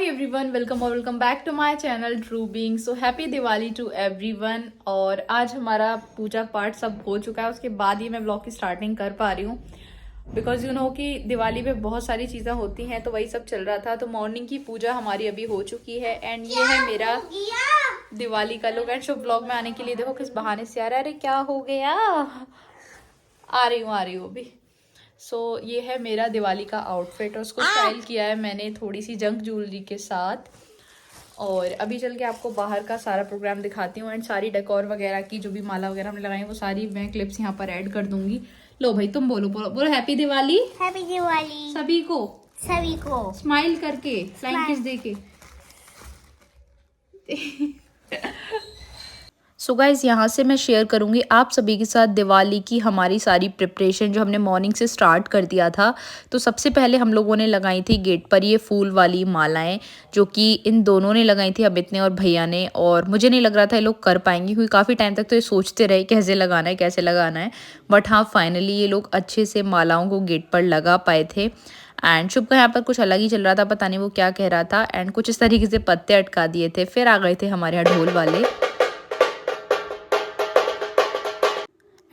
Everyone, welcome और welcome back to my channel true being. So happy Diwali to everyone. और आज हमारा पूजा पाठ सब हो चुका है, उसके बाद ही मैं ब्लॉग की स्टार्टिंग कर पा रही हूँ बिकॉज यू नो कि दिवाली पे बहुत सारी चीज़ें होती हैं, तो वही सब चल रहा था। तो मॉर्निंग की पूजा हमारी अभी हो चुकी है एंड ये है मेरा दिवाली का लुक। एंड शुभ ब्लॉग में आने के लिए देखो किस बहाने से आ रहा है। अरे क्या हो गया, आ रही हूँ अभी। सो ये है मेरा दिवाली का आउटफिट और उसको स्टाइल किया है मैंने थोड़ी सी जंक ज्वेलरी के साथ। और अभी चल के आपको बाहर का सारा प्रोग्राम दिखाती हूँ एंड सारी डेकोर वगैरह की जो भी माला वगैरह हमने लगाई है वो सारी मैं क्लिप्स यहाँ पर ऐड कर दूंगी। लो भाई तुम बोलो बोलो बोलो हैप्पी दिवाली। हैप्पी दिवाली सभी को स्माइल करके फ्लाइंग किस दे के। सो गाइज़ यहाँ से मैं शेयर करूँगी आप सभी के साथ दिवाली की हमारी सारी प्रिपरेशन जो हमने मॉर्निंग से स्टार्ट कर दिया था। तो सबसे पहले हम लोगों ने लगाई थी गेट पर ये फूल वाली मालाएं, जो कि इन दोनों ने लगाई थी, अमित ने और भैया ने। और मुझे नहीं लग रहा था ये लोग कर पाएंगे क्योंकि काफ़ी टाइम तक तो ये सोचते रहे कैसे लगाना है। बट हाँ, फाइनली ये लोग अच्छे से मालाओं को गेट पर लगा पाए थे। एंड शुभ का यहाँ पर कुछ अलग ही चल रहा था, पता नहीं वो क्या कह रहा था। एंड कुछ इस तरीके से पत्ते अटका दिए थे। फिर आ गए थे हमारे यहाँ ढोल वाले।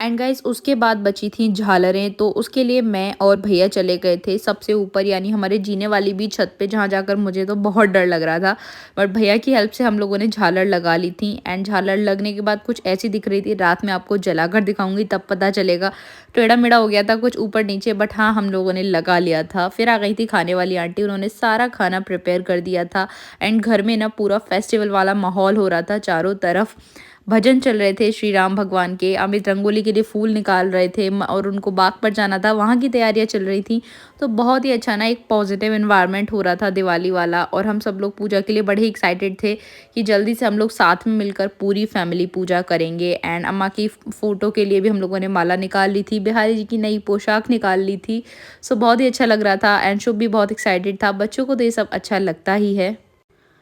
एंड गाइज उसके बाद बची थी झालरें, तो उसके लिए मैं और भैया चले गए थे सबसे ऊपर, यानी हमारे जीने वाली भी छत पे, जहाँ जाकर मुझे तो बहुत डर लग रहा था। बट भैया की हेल्प से हम लोगों ने झालर लगा ली थी। एंड झालर लगने के बाद कुछ ऐसी दिख रही थी, रात में आपको जलाकर दिखाऊंगी तब पता चलेगा। टेढ़ा मेढ़ा हो गया था कुछ ऊपर नीचे, बट हाँ हम लोगों ने लगा लिया था। फिर आ गई थी खाने वाली आंटी, उन्होंने सारा खाना प्रिपेयर कर दिया था। एंड घर में ना पूरा फेस्टिवल वाला माहौल हो रहा था, चारों तरफ भजन चल रहे थे श्री राम भगवान के। अमित रंगोली के लिए फूल निकाल रहे थे और उनको बाग पर जाना था, वहाँ की तैयारियां चल रही थी। तो बहुत ही अच्छा ना एक पॉजिटिव एनवायरनमेंट हो रहा था दिवाली वाला। और हम सब लोग पूजा के लिए बड़े एक्साइटेड थे कि जल्दी से हम लोग साथ में मिलकर पूरी फैमिली पूजा करेंगे। एंड अम्मा की फ़ोटो के लिए भी हम लोगों ने माला निकाल ली थी, बिहारी जी की नई पोशाक निकाल ली थी। सो बहुत ही अच्छा लग रहा था एंड शुभ भी बहुत एक्साइटेड था। बच्चों को तो ये सब अच्छा लगता ही है।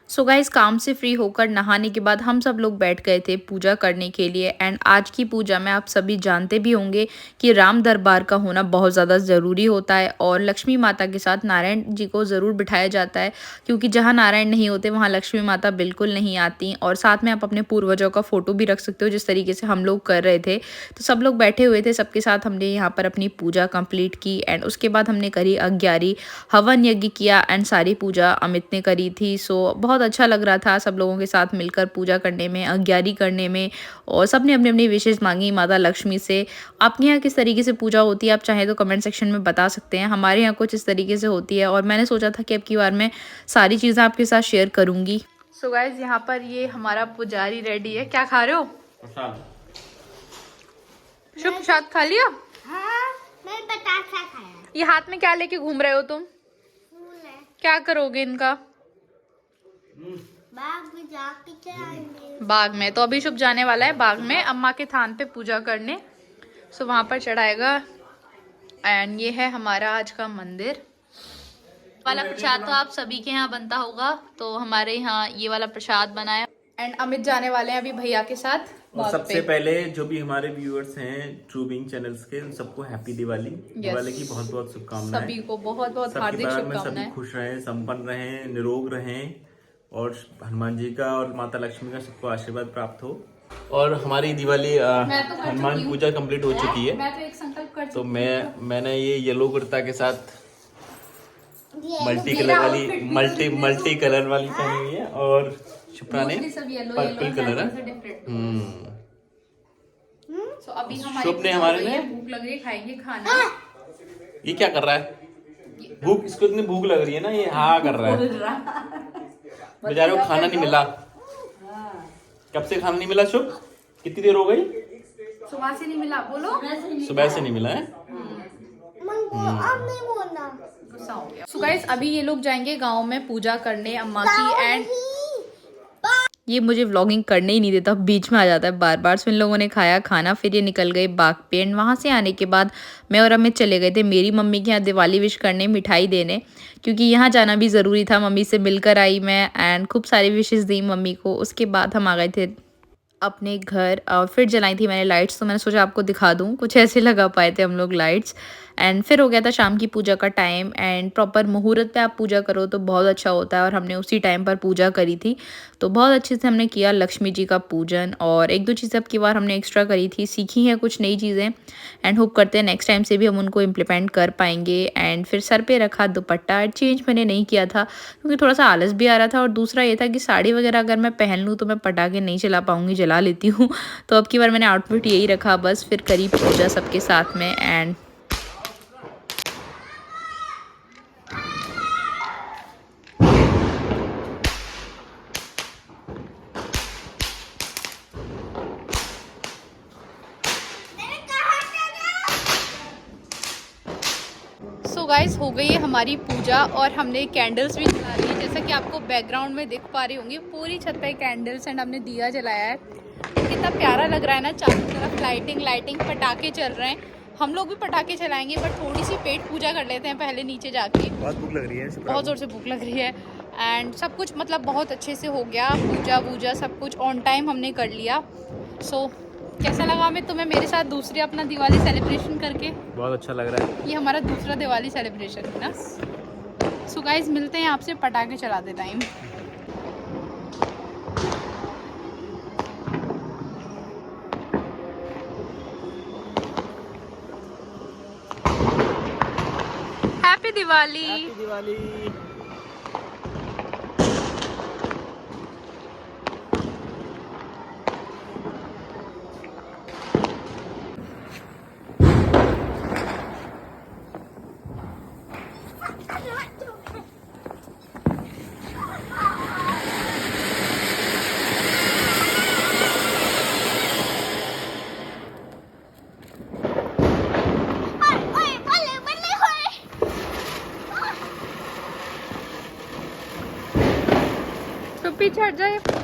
सो गाइस काम से फ्री होकर नहाने के बाद हम सब लोग बैठ गए थे पूजा करने के लिए। एंड आज की पूजा में आप सभी जानते भी होंगे कि राम दरबार का होना बहुत ज़्यादा ज़रूरी होता है। और लक्ष्मी माता के साथ नारायण जी को ज़रूर बिठाया जाता है, क्योंकि जहाँ नारायण नहीं होते वहाँ लक्ष्मी माता बिल्कुल नहीं आती। और साथ में आप अपने पूर्वजों का फ़ोटो भी रख सकते हो, जिस तरीके से हम लोग कर रहे थे। तो सब लोग बैठे हुए थे, सबके साथ हमने यहाँ पर अपनी पूजा कंप्लीट की। एंड उसके बाद हमने करी अग्यारी, हवन यज्ञ किया एंड सारी पूजा अमित ने करी थी। सो बहुत अच्छा लग रहा था सब लोगों के साथ मिलकर पूजा करने में, अग्यारी करने में। और सब ने अपनी अपनी विशेष मांगी माता लक्ष्मी से। आपके यहाँ किस तरीके से पूजा होती है आप चाहे तो कमेंट सेक्शन में बता सकते हैं। हमारे यहाँ कुछ इस तरीके से होती है और मैंने सोचा था कि अब की बार मैं सारी चीज़ें आपके साथ शेयर करूँगी। सो गाइज यहाँ पर ये हमारा पुजारी रेडी है। क्या खा रहे हो? शुभ प्रसाद खा लिया? हाँ, मैं बतासा खाया। ये हाथ में क्या लेके घूम रहे हो तुम? फूल है। क्या करोगे इनका? बाग में जाके चढ़ाएंगे। बाग में? तो अभी शुभ जाने वाला है बाग में अम्मा के थान पे पूजा करने। सो वहाँ पर चढ़ाएगा। एंड ये है हमारा आज का मंदिर वाला प्रसाद। तो आप सभी के यहाँ बनता होगा, तो हमारे यहाँ ये वाला प्रसाद बना है। एंड अमित जाने वाले हैं अभी भैया के साथ। और सबसे पहले जो भी हमारे व्यूअर्स हैं ट्रू बीइंग चैनल्स के, उन सबको हैप्पी दिवाली। दिवाली की बहुत बहुत शुभकामनाएं। सभी को बहुत बहुत हार्दिक शुभकामनाएं। सभी खुश रहें, संपन्न रहें, निरोग रहें और हनुमान जी का और माता लक्ष्मी का सबको आशीर्वाद प्राप्त हो। और हमारी दिवाली हनुमान पूजा कंप्लीट हो चुकी है। मैं तो एक संकल्प कर तो मैंने ये येलो कुर्ता के साथ मल्टी कलर वाली पहनी हुई है और शुभ्रा ने पर्पल कलर है। तो अभी शुभ ने हमारे ने भूख लग रही है, खाएंगे खाना। ये क्या कर रहा है? भूख, इसको इतनी भूख लग रही है ना, ये हाँ कर रहा है। बेचारे को खाना नहीं मिला। कब से खाना नहीं मिला शुभ? कितनी देर हो गई? सुबह से नहीं मिला। बोलो सुबह से नहीं मिला है। गुस्सा हो गया। सो गाइस अभी ये लोग जाएंगे गांव में पूजा करने अम्मा की। एंड ये मुझे व्लॉगिंग करने ही नहीं देता, बीच में आ जाता है बार बार। सो इन लोगों ने खाया खाना, फिर ये निकल गए बाग पे। एंड वहाँ से आने के बाद मैं और अमित चले गए थे मेरी मम्मी के यहाँ दिवाली विश करने, मिठाई देने, क्योंकि यहाँ जाना भी ज़रूरी था। मम्मी से मिलकर आई मैं एंड खूब सारी विशेज़ दी मम्मी को। उसके बाद हम आ गए थे अपने घर। फिर जलाई थी मैंने लाइट्स, तो मैंने सोचा आपको दिखा दूँ। कुछ ऐसे लगा पाए थे हम लोग लाइट्स। एंड फिर हो गया था शाम की पूजा का टाइम। एंड प्रॉपर मुहूर्त पे आप पूजा करो तो बहुत अच्छा होता है, और हमने उसी टाइम पर पूजा करी थी। तो बहुत अच्छे से हमने किया लक्ष्मी जी का पूजन, और एक दो चीज़ें अब की बार हमने एक्स्ट्रा करी थी, सीखी हैं कुछ नई चीज़ें, एंड होप करते हैं नेक्स्ट टाइम से भी हम उनको इम्प्लीमेंट कर पाएंगे। एंड फिर सर पे रखा दुपट्टा, चेंज मैंने नहीं किया था क्योंकि थोड़ा सा आलस भी आ रहा था, और दूसरा ये था कि साड़ी वगैरह अगर मैं पहन लूँ तो मैं पटाखे नहीं चला पाऊँगी, जला लेती हूँ। तो अब की बार मैंने आउटफिट यही रखा बस, फिर करी पूजा सबके साथ में। एंड सो गाइस हो गई है हमारी पूजा, और हमने कैंडल्स भी जला दी, जैसा कि आपको बैकग्राउंड में दिख पा रही होंगी पूरी छत पे कैंडल्स, एंड हमने दिया जलाया है। कितना प्यारा लग रहा है ना, चारों तरफ लाइटिंग लाइटिंग, पटाखे चल रहे हैं। हम लोग भी पटाखे चलाएंगे, बट थोड़ी सी पेट पूजा कर लेते हैं पहले नीचे जाके। बहुत भूख लग रही है, बहुत ज़ोर से भूख लग रही है। एंड सब कुछ मतलब बहुत अच्छे से हो गया, पूजा वूजा सब कुछ ऑन टाइम हमने कर लिया। सो कैसा लगा हमें तुम्हें मेरे साथ दूसरी अपना दिवाली सेलिब्रेशन करके? बहुत अच्छा लग रहा है। ये हमारा दूसरा दिवाली सेलिब्रेशन है ना। सो गाइज मिलते हैं आपसे पटाखे चलाते time. Happy Diwali. Happy Diwali. तो पीछे हट जाए।